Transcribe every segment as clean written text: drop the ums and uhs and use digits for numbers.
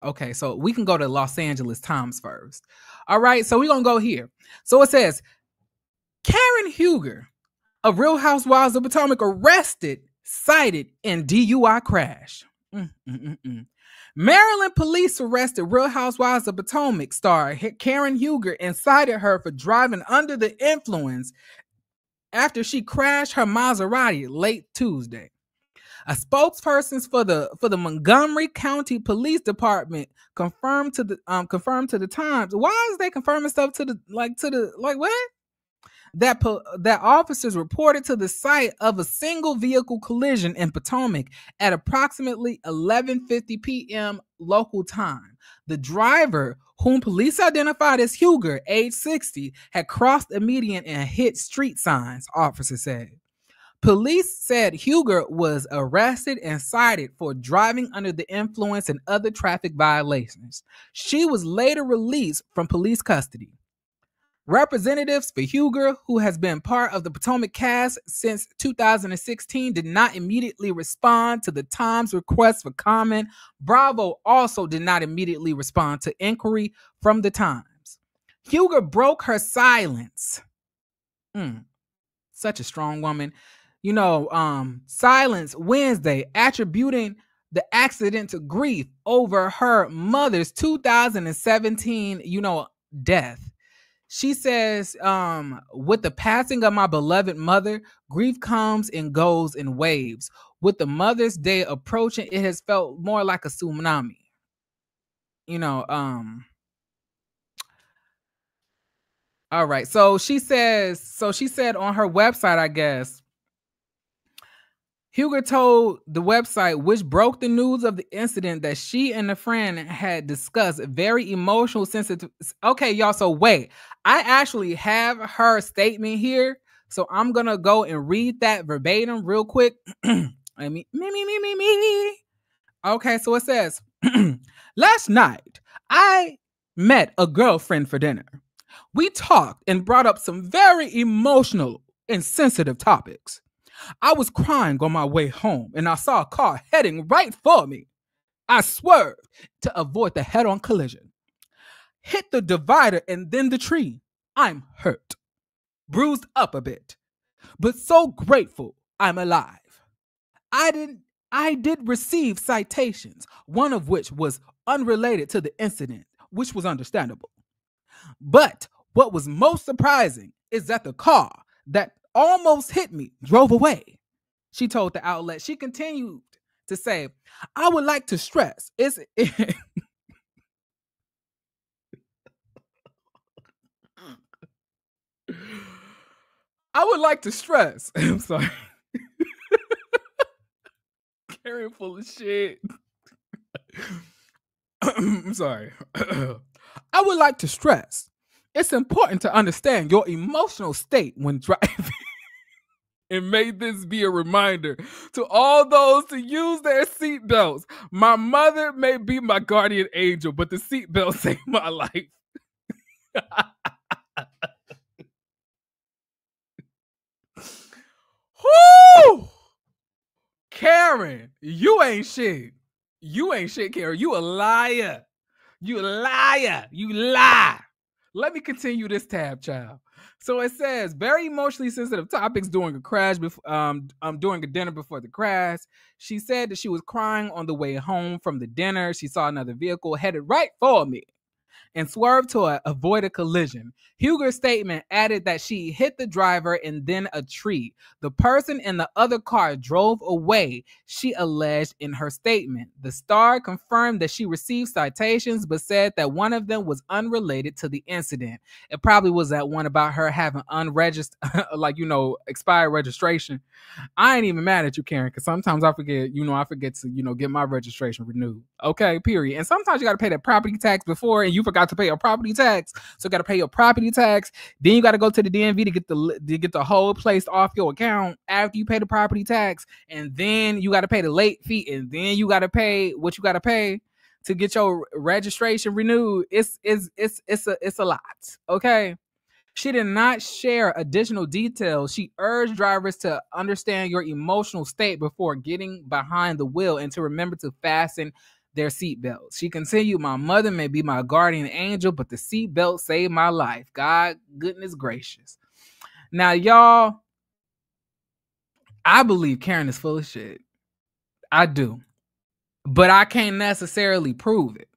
Okay, so we can go to Los Angeles Times first. All right, so we're going to go here. So it says, Karen Huger of Real Housewives of Potomac arrested, cited in DUI crash. Maryland police arrested Real Housewives of Potomac star Karen Huger and cited her for driving under the influence after she crashed her Maserati late Tuesday. A spokesperson for the Montgomery County Police Department confirmed to the Times. Why is they confirming stuff to the what? That officers reported to the site of a single vehicle collision in Potomac at approximately 11:50 p.m. local time. The driver, whom police identified as Huger, age 60, had crossed a median and hit street signs, officers said. Police said Huger was arrested and cited for driving under the influence and other traffic violations. She was later released from police custody. Representatives for Huger, who has been part of the Potomac cast since 2016, did not immediately respond to the Times' request for comment. Bravo also did not immediately respond to inquiry from the Times. Huger broke her silence. Such a strong woman. Silence Wednesday, attributing the accident to grief over her mother's 2017, death. She says, with the passing of my beloved mother, grief comes and goes in waves. With the Mother's Day approaching, it has felt more like a tsunami. All right. So she said on her website, I guess, Huger told the website, which broke the news of the incident, that she and a friend had discussed very emotional, sensitive. Okay, y'all. So wait, I actually have her statement here. So I'm going to go and read that verbatim real quick. Me. Okay, so it says, last night, I met a girlfriend for dinner. We talked and brought up some very emotional and sensitive topics. I was crying on my way home and I saw a car heading right for me. I swerved to avoid the head-on collision. Hit the divider and then the tree. I'm hurt. Bruised up a bit. But so grateful I'm alive. I did receive citations, one of which was unrelated to the incident, which was understandable. But what was most surprising is that the car that almost hit me drove away, she told the outlet. She continued to say, I would like to stress I'm sorry. Karen full of shit. I'm sorry. I would like to stress, it's important to understand your emotional state when driving. And may this be a reminder to all those to use their seatbelts. My mother may be my guardian angel, but the seatbelt saved my life. Whoo! Karen, you ain't shit. You ain't shit, Karen. You a liar. You a liar. You lie. Let me continue this tab, child. So it says, very emotionally sensitive topics during a crash, during a dinner before the crash. She said that she was crying on the way home from the dinner. She saw another vehicle headed right for me and swerved to avoid a collision. Huger's statement added that she hit the driver and then a tree. The person in the other car drove away, she alleged in her statement. The star confirmed that she received citations, but said that one of them was unrelated to the incident. It probably was that one about her having unregistered, expired registration. I ain't even mad at you, Karen, because sometimes I forget to, get my registration renewed. Okay, period. And sometimes you got to pay that property tax before, and you forgot to pay your property tax, so you got to pay your property tax. Then you got to go to the DMV to get the whole place off your account after you pay the property tax, and then you got to pay the late fee, and then you got to pay what you got to pay to get your registration renewed. It's a lot. Okay. She did not share additional details. She urged drivers to understand your emotional state before getting behind the wheel and to remember to fasten their seatbelts. She continued, my mother may be my guardian angel, but the seatbelt saved my life. God, goodness gracious. Now, y'all, I believe Karen is full of shit. I do. But I can't necessarily prove it.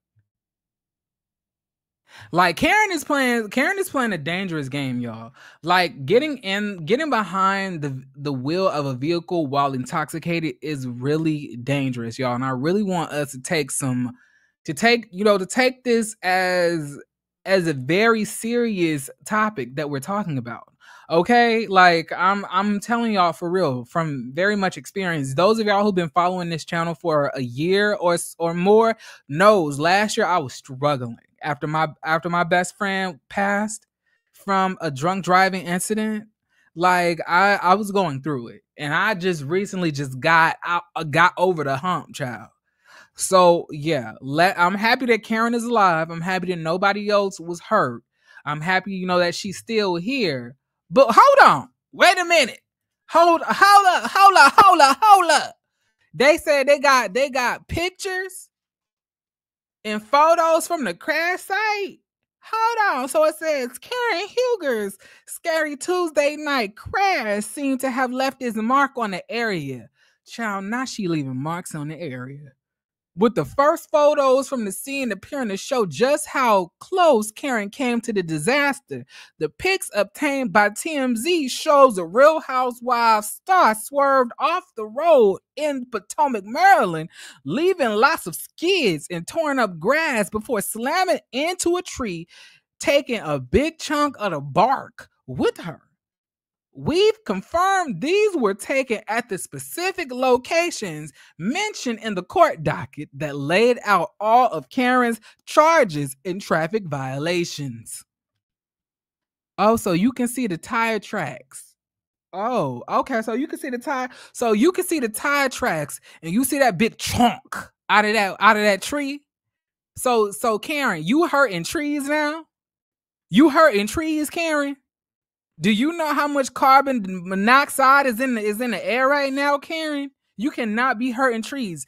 Like Karen is playing a dangerous game, y'all. Like getting behind the wheel of a vehicle while intoxicated is really dangerous, y'all. And I really want us to take this as a very serious topic that we're talking about. Okay, like I'm telling y'all for real, from very much experience. Those of y'all who've been following this channel for a year or more knows last year I was struggling after my best friend passed from a drunk driving incident. Like I was going through it, and I just recently got over the hump, child. So yeah, I'm happy that Karen is alive. I'm happy that nobody else was hurt. I'm happy, that she's still here. But hold on, wait a minute. Hold up. They said they got pictures and photos from the crash site. Hold on. So it says Karen Huger's scary Tuesday night crash seemed to have left its mark on the area. Child, now she leaving marks on the area. With the first photos from the scene appearing to show just how close Karen came to the disaster. The pics obtained by TMZ shows a Real Housewives star swerved off the road in Potomac, Maryland, leaving lots of skids and torn up grass before slamming into a tree, taking a big chunk of the bark with her. We've confirmed these were taken at the specific locations mentioned in the court docket that laid out all of Karen's charges in traffic violations. Oh, so you can see the tire tracks. Oh, okay. So you can see the tire tracks, and you see that big chunk out of that tree. So Karen, you hurting trees now? You hurting trees, Karen? Do you know how much carbon monoxide is in the air right now, Karen? You cannot be hurting trees.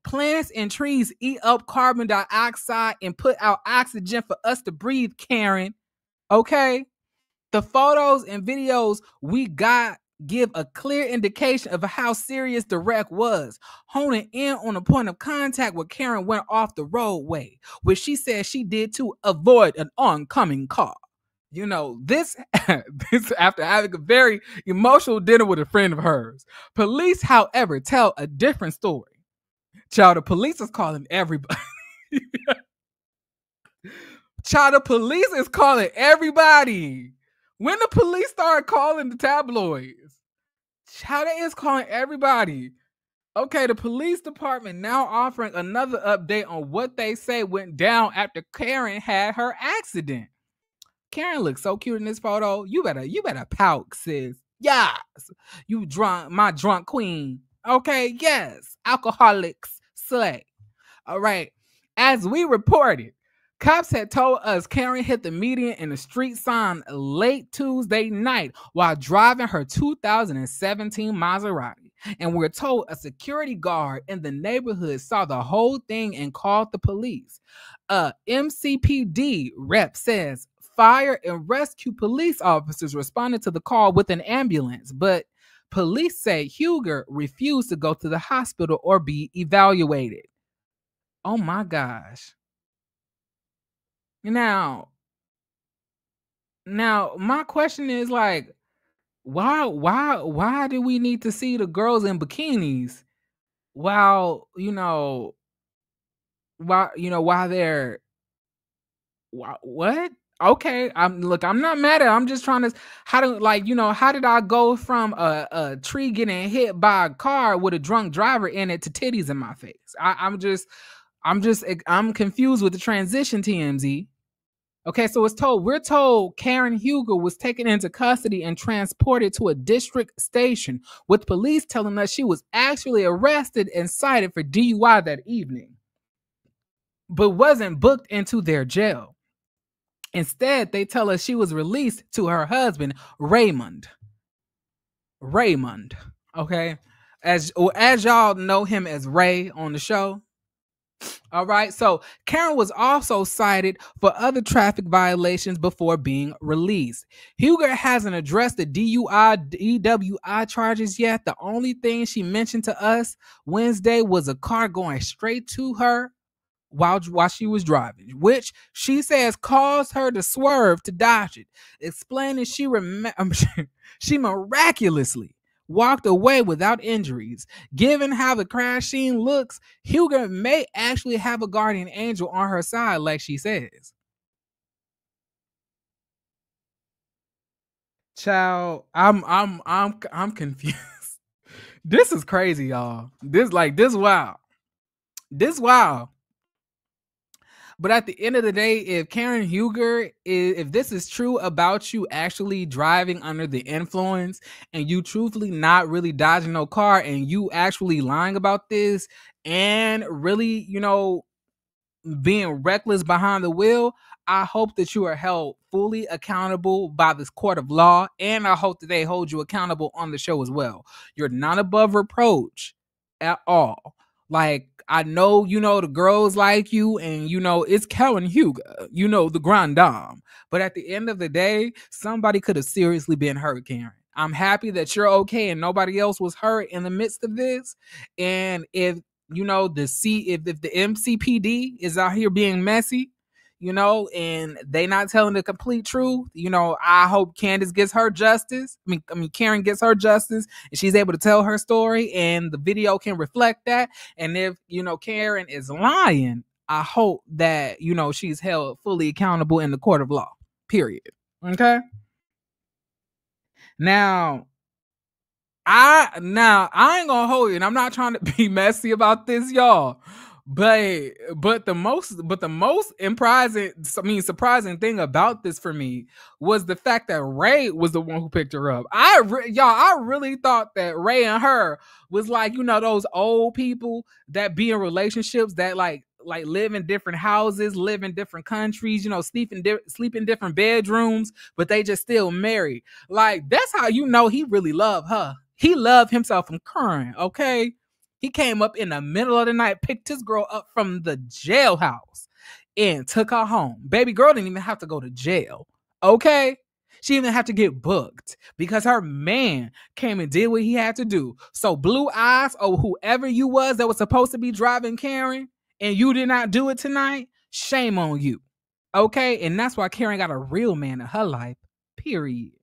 Plants and trees eat up carbon dioxide and put out oxygen for us to breathe, Karen. Okay? The photos and videos we got give a clear indication of how serious the wreck was, honing in on the point of contact where Karen went off the roadway, which she said she did to avoid an oncoming car. This after having a very emotional dinner with a friend of hers. Police, however, tell a different story. Child, the police is calling everybody. Child, the police is calling everybody. When the police started calling the tabloids, child, it is calling everybody. Okay, the police department now offering another update on what they say went down after Karen had her accident. Karen looks so cute in this photo. You better pout, sis. Yes. You drunk, my drunk queen. Okay, yes. Alcoholics slay. All right. As we reported, cops had told us Karen hit the median in a street sign late Tuesday night while driving her 2017 Maserati. And we're told a security guard in the neighborhood saw the whole thing and called the police. MCPD rep says fire and rescue police officers responded to the call with an ambulance, but police say Huger refused to go to the hospital or be evaluated. Oh my gosh. Now my question is like, why do we need to see the girls in bikinis while they're what? Okay, I'm not mad at it. I'm just trying to how did I go from a tree getting hit by a car with a drunk driver in it to titties in my face? I'm confused with the transition, TMZ. Okay, so we're told Karen Huger was taken into custody and transported to a district station, with police telling us she was actually arrested and cited for DUI that evening, but wasn't booked into their jail. Instead, they tell us she was released to her husband, Raymond. Okay? As y'all know him as Ray on the show. All right. So Karen was also cited for other traffic violations before being released. Huger hasn't addressed the DUI charges yet. The only thing she mentioned to us Wednesday was a car going straight to her while she was driving, which she says caused her to swerve to dodge it, explaining she miraculously walked away without injuries. Given how the crash scene looks, Huger may actually have a guardian angel on her side, like she says. Child, I'm confused. This is crazy, y'all. This wow. This wow. But at the end of the day, if Karen Huger, if this is true about you actually driving under the influence and you truthfully not really dodging no car and you actually lying about this and really, being reckless behind the wheel, I hope that you are held fully accountable by this court of law, and I hope that they hold you accountable on the show as well. You're not above reproach at all. Like, I know, the girls like you, and it's Karen Huger, the grand dame. But at the end of the day, somebody could have seriously been hurt, Karen. I'm happy that you're okay and nobody else was hurt in the midst of this. And if if the MCPD is out here being messy, and they not telling the complete truth, I hope Candace gets her justice. Karen gets her justice and she's able to tell her story and the video can reflect that. And if, Karen is lying, I hope that, she's held fully accountable in the court of law, period. Okay. Now I ain't gonna hold you, and I'm not trying to be messy about this, y'all. But the most surprising thing about this for me was the fact that Ray was the one who picked her up. I really thought that Ray and her was like, those old people that be in relationships that like live in different houses, live in different countries, sleep in different bedrooms, but they just still married. Like, that's how he really loved her. He loved himself from Karen, okay? He came up in the middle of the night, picked his girl up from the jailhouse, and took her home. Baby girl didn't even have to go to jail, okay? She didn't have to get booked because her man came and did what he had to do. So Blue Eyes, or whoever you was that was supposed to be driving Karen, and you did not do it tonight, shame on you, okay? And that's why Karen got a real man in her life, period.